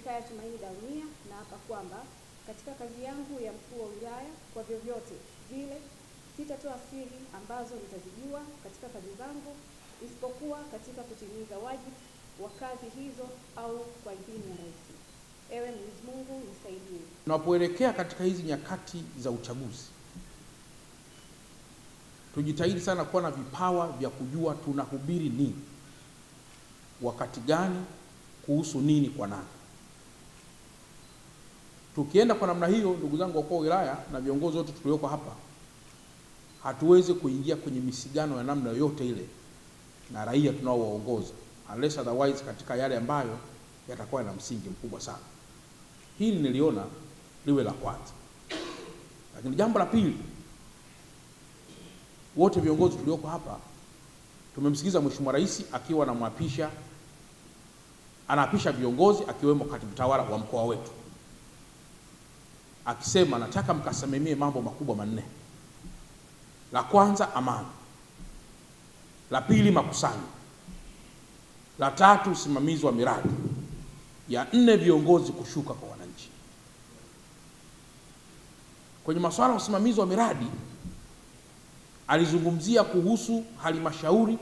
Mikaya Tumaini Darumia, na hapa kwamba katika kazi yangu ya mkuu wa wilaya kwa vyovyote vile sitatoa siri ambazo nitazijua katika kazi zangu isipokuwa katika kutimiza wajibu wa kazi hizo au kwa idhini ya Rais. Ewe Mwenyezi Mungu nisaidie. Tunapoelekea katika hizi nyakati za uchaguzi, tujitahidi sana kuwa na vipawa vya kujua tunahubiri nini, wakati gani, kuhusu nini, kwa nani. Tukienda kwa namna hiyo, ndugu zangu wakuu wa wilaya na viongozi wote tulioko hapa, hatuwezi kuingia kwenye misigano ya namna yoyote ile na raia tunaowaongoza, unless otherwise katika yale ambayo yatakuwa na msingi mkubwa sana. Hili niliona liwe la kwanza. Lakini jambo la pili, wote viongozi tulioko hapa tumemsikiza Mheshimiwa Rais akiwa anaapisha viongozi akiwemo katibu tawala wa mkoa wetu, akisema nataka mkasimamie mambo makubwa manne. La kwanza amani, la pili makusanyo, la tatu usimamizi wa miradi, ya nne viongozi kushuka kwa wananchi. Kwenye masuala ya usimamizi wa miradi alizungumzia kuhusu halmashauri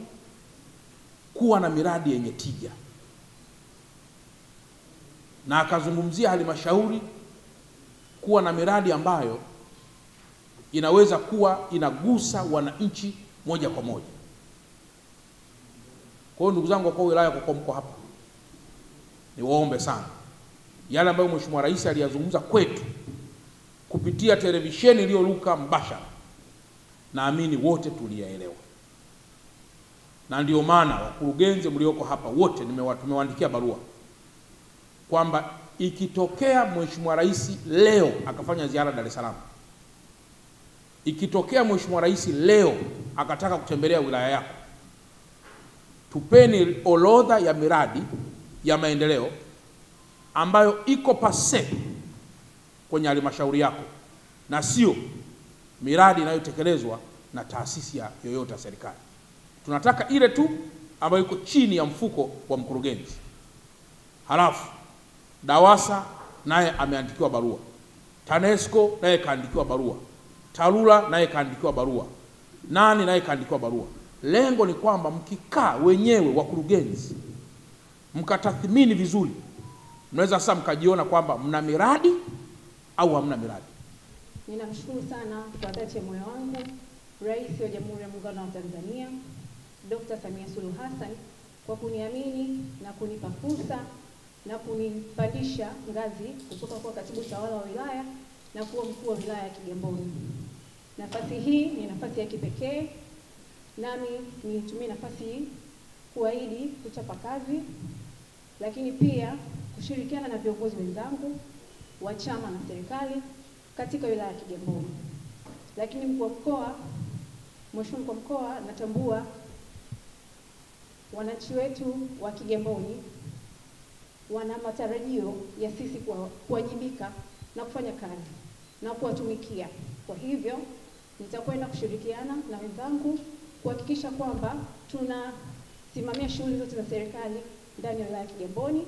kuwa na miradi yenye tija, na akazungumzia halmashauri kuwa na miradi ambayo inaweza kuwa inagusa wananchi moja kwa moja. Kwa hiyo ndugu zangu wakuu wa wilaya, kwa mko hapa, niwaombe sana yale ambayo Mheshimiwa Rais aliyazungumza kwetu kupitia televisheni iliyoruka mbashara, naamini wote tuliyaelewa, na ndio maana wakurugenzi mlioko hapa wote tumewaandikia barua kwamba ikitokea Mheshimiwa Rais leo akafanya ziara Dar es Salaam, ikitokea Mheshimiwa Rais leo akataka kutembelea wilaya yako, tupeni orodha ya miradi ya maendeleo ambayo iko pase kwenye halmashauri yako, na sio miradi inayotekelezwa na taasisi yoyote ya serikali. Tunataka ile tu ambayo iko chini ya mfuko wa mkurugenzi. Halafu DAWASA naye ameandikiwa barua, TANESCO naye kaandikiwa barua, TARURA naye kaandikiwa barua, nani naye kaandikiwa barua. Lengo ni kwamba mkikaa wenyewe wakurugenzi mkatathmini vizuri, mnaweza sasa mkajiona kwamba mna miradi au hamna miradi. Ninamshukuru sana kwa dhati ya moyo wangu Rais wa Jamhuri ya Muungano wa Tanzania Dr. Samia Suluhu Hassan kwa kuniamini na kunipa fursa na kunipandisha ngazi kutoka kwa katibu tawala wa wilaya na kuwa mkuu wa wilaya ya Kigamboni. Nafasi hii ni nafasi ya kipekee, nami nitumie nafasi hii kuahidi kuchapa kazi, lakini pia kushirikiana na viongozi wenzangu wa chama na serikali katika wilaya ya Kigamboni. Lakini mkuu wa mkoa, Mheshimiwa mkuu wa mkoa, natambua wananchi wetu wa Kigamboni wana matarajio ya sisi kuwajibika na kufanya kazi na kuwatumikia. Kwa hivyo nitakwenda kushirikiana na wenzangu kuhakikisha kwamba tunasimamia shughuli zote za serikali ndani ya wilaya ya Kigamboni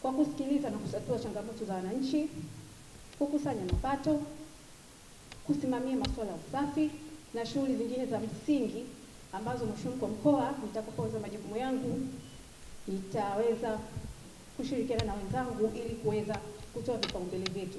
kwa kusikiliza na kutatua changamoto za wananchi, kukusanya mapato, kusimamia masuala ya usafi na shughuli zingine za msingi ambazo Mheshimiwa mkuu wa mkoa nitakapoanza majukumu yangu nitaweza kushirikiana na wenzangu ili kuweza kutoa vipaumbele vyetu.